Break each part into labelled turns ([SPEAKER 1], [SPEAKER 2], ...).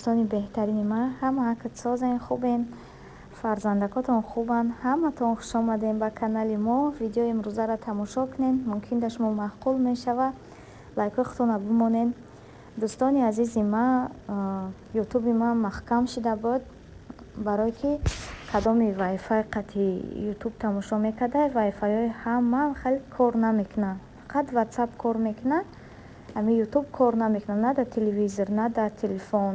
[SPEAKER 1] дӯстони беҳтарини ман, ҳама ҳакатсозен, хубен, фарзандакотон хубанд, ҳаматон хуш омадем ба канали мо. Видеои имрӯзаро тамошо кунед, мумкин дар шумо маъқул мешавад, лайкои худтонро бимонед. дӯстони азизи ман, ютуби ман маҳкам шуда буд, барое ки кадоми вайфай қатъи ютуб тамошо мекардай, вайфайҳои ҳама хеле кор намекунад, фақат ватсап кор мекунад, ами ютуб кор намекунад, на дар телевизор, на дар телефон.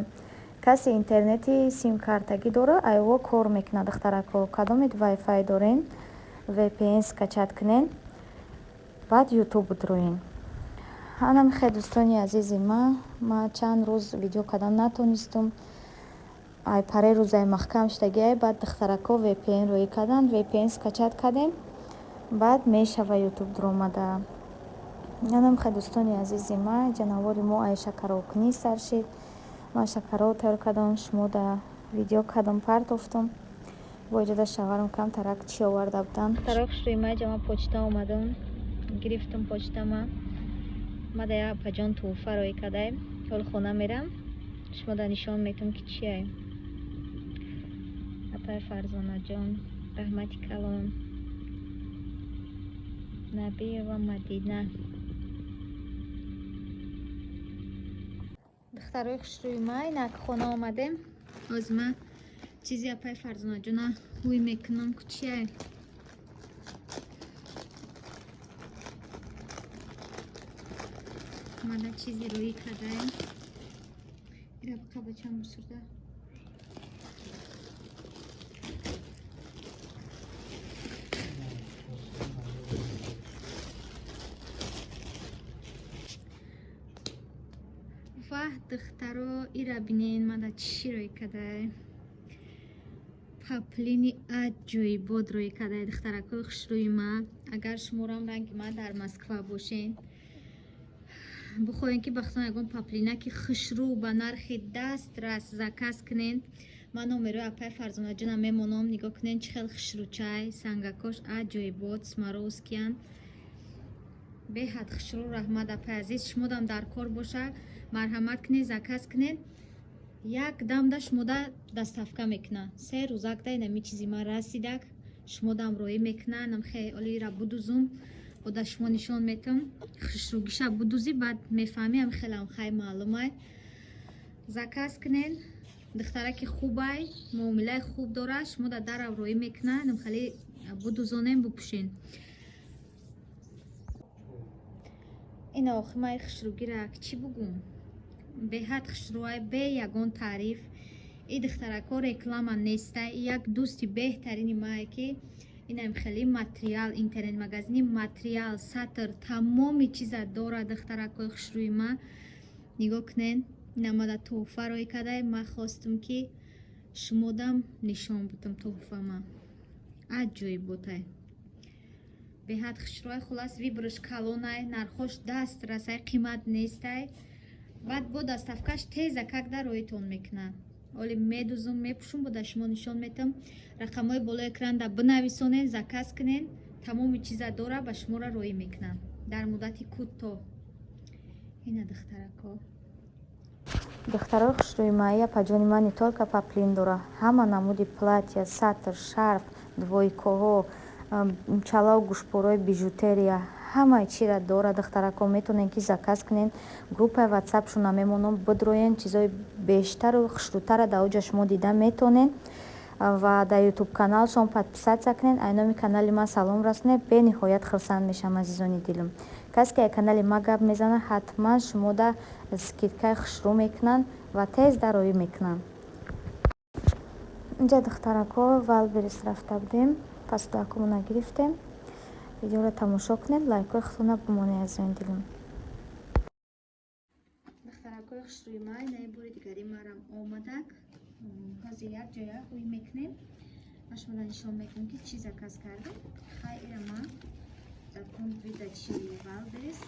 [SPEAKER 1] касе интернети симкартагӣ дора, айво кор мекунад. Духтарако, кадомит вайфай дорен, VPN скачат кунен, баъд ютуб бидроен. ҳанам хе дӯстони азизи ман чанд рӯз видео кардан натонистум. ай паре рӯзай маҳкам шудагиай, баъд духтарако VPN рӯӣ кардан, VPN скачат кардем, баъд мешава ютуб дуромада. ҳанам хе дӯстони азизи ман, ҷанавори мо ай шакарокунӣ сар шид. ман шакарот тайёр кардам, шумо дар видео кадом партофтум. бо иҷода шаварам камтарак чӣ оварда будам. Тарок шуи май ҷама почта омадам, гирифтам почтама. мада я апаҷон туҳфа рӯӣ кадай. ҳол хона мерам, шумо да нишон метам ки чи ай. апай фарзонаҷон, раҳмати калон, набиева Мадина. духтарои хушрӯи май, инак хона омадем. ҳозир ман чизи апай фарзонаҷона ҳуй мекунам ки чи ай. мада чизи рӯӣ кадай. ира қабачам бисурда. ваҳ духтаро, ира бинен мада чӣ рӯӣ кадай. паплини аҷоибот рӯӣ кадай. духтаракои хушрӯи ман, агар шуморам ранги ман дар Москва бошен, бихоҳем ки бахтон ягон паплинаки хушрӯ ба нархи дастрас заказ кунен. ман номерои апай фарзонаҷона мемонам. нигоҳ кунен чӣ хел хушрӯчай, сангакош аҷоибот, смаровскиян, беҳад хушрӯ. раҳмат апай азиз, шумодам дар кор боша, марҳамат кунед, заказ кунед, якдамда шумода доставка мекунад. 3 рӯзакда инами чизи ман расидак, шумодам рӯӣ мекунад. намхе оли ира будузум, бода шумо нишон метам. хушрӯгиша будузи, баъд мефаҳми ам хелам хай маълумай. заказ кунед. духтараки хубай, муомилаи хуб дора, шумода дарав рӯӣ мекунад. намхали будузонем бупӯшен. ина охимаи хушрӯгирак чӣ бугум? беҳад хушрӯай, бе ягон таъриф. и духтарако реклама нестай, як дӯсти беҳтарини мае ки инаем хеле материал, интернет магазини материал, сатр, тамоми чиза дора. духтаракои хушрӯи ма, нигоҳ кунен, намада туҳфа рӯӣ кадай. ман хостам ки шумодам нишон будам туҳфама. аҷоиботай, беҳад хушрӯай. хулас вибраш калонай, нархош даст расай, қимат нестай. баъд бо доставкаш теза какда рӯитон мекунад. оли медузум, мепӯшум, бода шумо нишон метам. рақамҳои болои экранда бинависонед, заказ кунед, тамоми чиза дора, ба шуморо рӯӣ мекунад дар муддати кӯтоҳ. ина духтарако. духтарои хушрӯи ман, апаҷони ман не толка паплин дора, ҳама намуди платья, сатр, шарф, двойкоҳо, чалаву гӯшборҳои бижутерия, ҳамаи чиро дора. духтарако метавонед ки заказ кунед. группаи ватсапшона мемонам, бидроен, чизои бештару хушрӯтара дар оҷа шумо дида метавонед. ва дар ютуб каналшон подписатсия кунед, айноми канали ман салом расонед. бениҳоят хурсанд мешавам азизони дилам. касе ки канали ман гап мезанад, ҳатман шумода скидкаи хушрӯ мекунанд ва тезда рӯӣ мекунанд. инҷа духтарако валберис рафта будем, пасудакумро нагирифтем. видеоро тамошо кунед, лайкои худтонро бимонед азизони дилам. духтаракои хушрӯи ман, ина бори дигари марам омадак. ҳозир як ҷоя ҳуй мекунем. ман шумода нишон метам ки чӣ заказ кардем. хай ира ман закон видачи валберис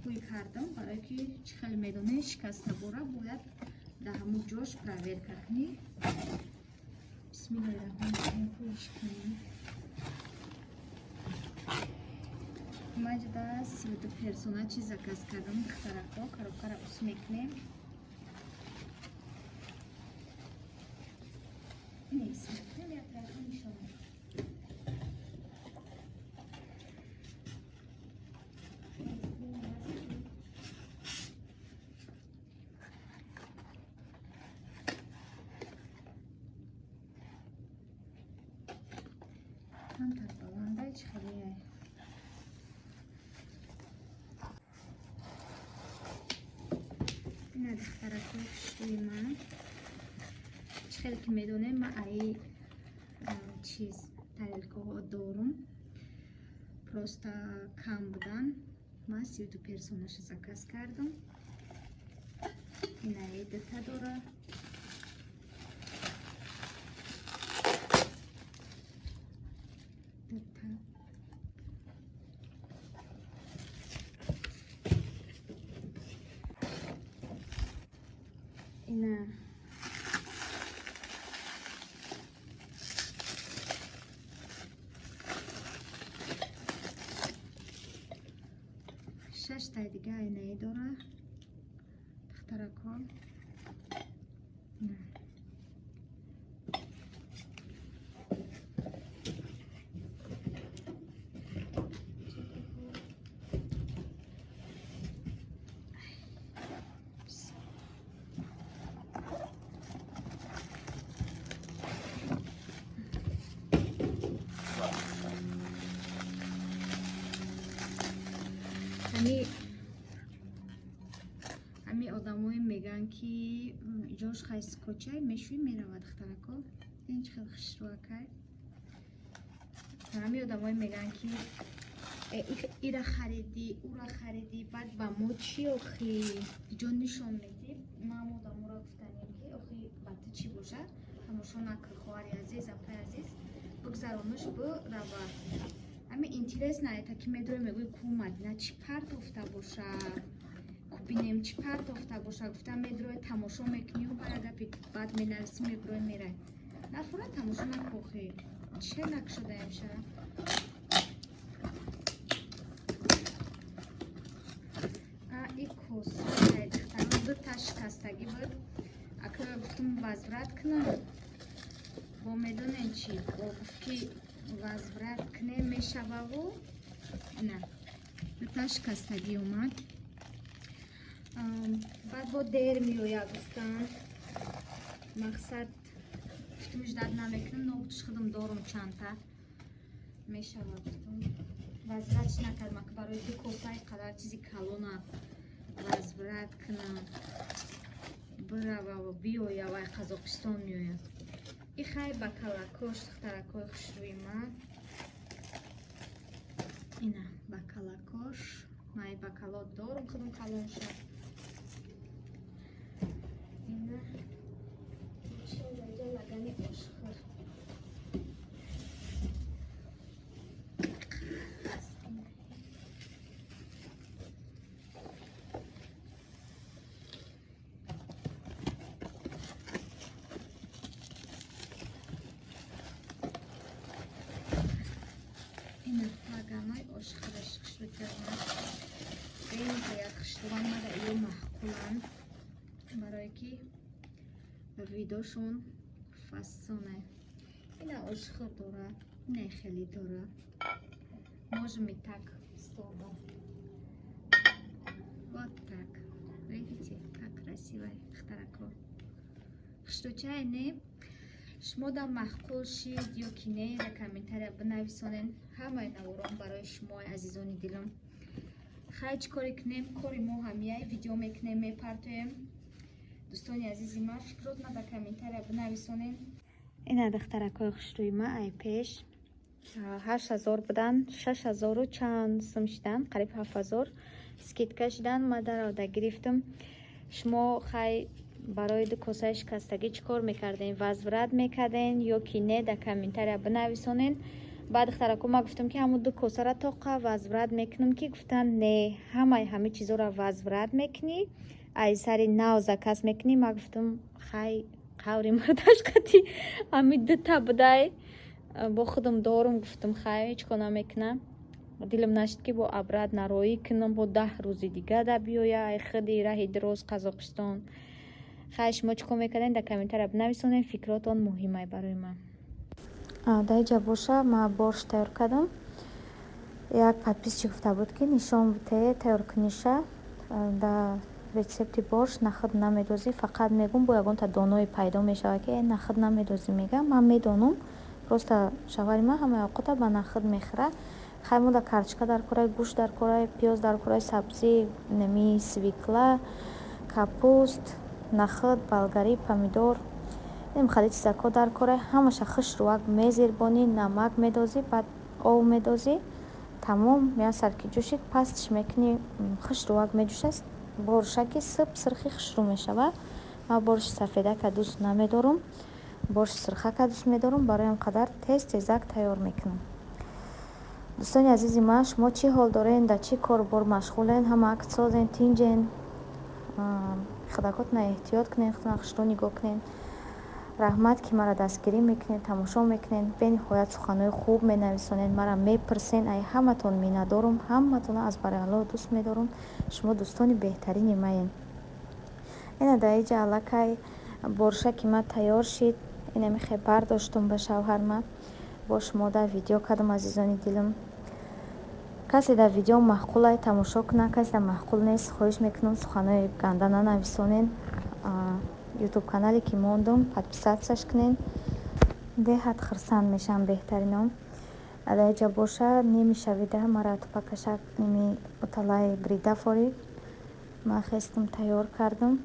[SPEAKER 1] ҳуй кардам, барое ки чӣ хел медонед шикаста бора бояд дар ҳамун ҷош проверка кунӣ. бисмиллаҳирраҳмонирраҳим ҳуйш кунем. ман ҷуда 32 персона чиз заказ кардам. духтарако коробкаро ус мекунем. чандтар баландай чӣ хеле ина духтаракҳои хушрӯи ман чӣ хеле ки медонем ман аи чиз тарелкаҳо дорум просто кам будан ман 32 персонаша заказ кардам ина аи дута дора дута ина 6 та дига айнаи дора духтаракҳо ҳами одамое мегӯянд ки ҷош хайс кочай мешӯи меравад духтаракҳо ин чӣ хел хушрӯакай ҳами одамое мегӯянд ки ира харидӣ ура харидӣ баъд ба мо чӣ охи ҷо нишон медӣ ман одаморо гуфтанем ки охи ба ту чӣ бошад тамошо накун хоҳари азиз апаи азиз бугзаронуш бурава ҳами интерес наета ки медӯре мегӯи ку мадина чӣ партофта боша бинем чӣ партофта боша гуфта медӯре тамошо мекунӣ бара гапи баъд менависӣ мебурӣ мерай нафора тамошо накухи чӣ нак шудаемша и косаи духтарон дута шикастагӣ буд ака гуфтум возврат кунам бо медонем чӣ бо гуфт ки возврат кунем мешававу на дута шикастагӣ омад баъд бо дер меояд гуфтанд мақсад гуфтум ждат намекунам нобудш худам дорум чандта мешавад гуфтум возвратш накард ман ки барои ду косаи қадар чизи калона возврат кунам бирава биёя вай қазоқистон меояд и хай бакалакош духтаракҳои хушрӯи ман ина бакалакош ман бакало дорум худам калонша ина лагани ошхӯр ина лаганои ошхӯраш хушрӯ кардам бениҳоят хушрӯан мада ё маҳқуланд барое ки видошон фасоне ина ошхӯр дора ина хеле дора можем и так стоба вот так видите как красивая духтаракҳо хушрӯчае не шумо да маҳқул шид ё ки не дар комментария бинависонен ҳамаи наворон барои шумо азизони дилам хай чӣ коре кунем кори мо ҳамияй видео мекунем мепартоем дӯстони азизи ман фикрот дар комментария бинависонен ина духтаракҳои хушрӯи ман ай пеш 8000 будан 6000 чанд сум шидан қариб 7000 скидка шидан ман дарода гирифтам шумо хай барои ду косаи шикастагӣ чӣ кор мекардем возврат мекардем ё ки не дар комментария бинависонен баъд духтаракҳо ман гуфтам ки ҳамун ду косара тоқа возврат мекунам ки гуфтанд не ҳамаи чизора возврат мекунӣ ай сари нав заказ мекунӣ ман гуфтам хай қаври мардашкати ҳами дута будай бо худам дорум гуфтам хай ҳеҷ кор намекунам дилам нашид ки бо абрат нароӣ кунам бо 10 рӯзи дига да биёя ай худи раҳи дроз қазоқистон хай шумо чӣ кор мекардем дар комментария бинависонем фикротон муҳимай барои ман дар ҷа боша ман борщ тайёр кардам як подписчик гуфта буд ки нишон бите тайёр куниша дар рецепти борщ нахӯд намедозӣ фақат мегум бо ягонта доное пайдо мешавад ки нахӯд намедозӣ мегам ман медонам
[SPEAKER 2] просто шаварма ҳамаи овқата ба нахд мехӯра. Хаймуда карчка дар кораи гӯшт дар кораи пиёз дар кораи сабзӣ нами свекла капуст нахд болгари помидор ин хали чизако дар кораи ҳамаша хушрӯвак мезирбонӣ намак медозӣ баъд об медозӣ тамом меясар ки ҷӯшид пастиш мекунӣ хушрӯвак меҷӯшад боршаки сып сирхи хушрӯ мешавад. ман борши сафедака дӯст намедорам борши сирхака дӯст медорам барои ин қадар тез тезак тайёр мекунам. дӯстони азизи ман шумо чӣ ҳол доред дар чӣ корубор машғулен ҳама акт созен тинҷен худакотона эҳтиёт кунед худтона хушрӯ нигоҳ кунед. раҳмат ки мара дастгирӣ мекунед тамошо мекунед бениҳоят суханои хуб менависонед мара мепурсен ай ҳаматон миннатдорам ҳаматона аз бари Аллоҳ дӯст медорам шумо дӯстони беҳтарини маен. ина дар инҷа аллакай боршаки ман тайёр шид ина мехе бардоштум ба шавҳарма бо шумо дар видео кардам. азизони дилам касе дар видео маъқулай тамошо кунад касе дар маъқул нест хоҳиш мекунам суханои ганда нанависонен. ютуб канале ки мондум подписатсияш кунен деҳат хурсанд мешавам беҳтаринам. дар инҷа боша немешавида мара тупакашак ними уталаи брида форид ман хестам тайёр кардам.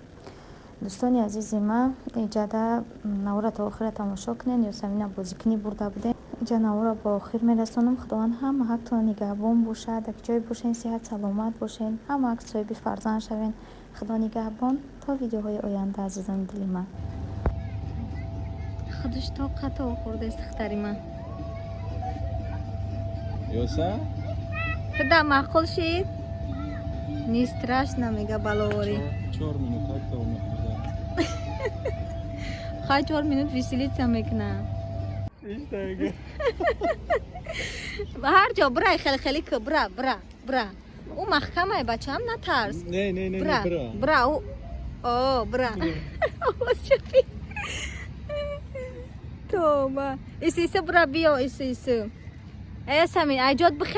[SPEAKER 2] дӯстони азизи ман иҷада навора то охира тамошо кунед ёсамина бозикунӣ бурда будем иҷа навора ба охир мерасонам. худованд ҳама ҳактон нигаҳбон бошад дар ҷой бошен сиҳат саломат бошен ҳама ҳак соҳиби фарзанд шавен худо нигаҳбон то видеоҳои оянда. азизони дили ман худаш тоқат охӯрдаст духтари ман ёса худа маъқул шид не страшно мега баловори 4 минут то мехӯрда хай 4 минут веселиться мекунам ҳар ҷо брай хеле ку бра او محکمه بچم نترس
[SPEAKER 3] نه
[SPEAKER 2] برا او برا آواز شدی توبه ایسی برا بیا ایسی ایسا همین ایجاد بخیر.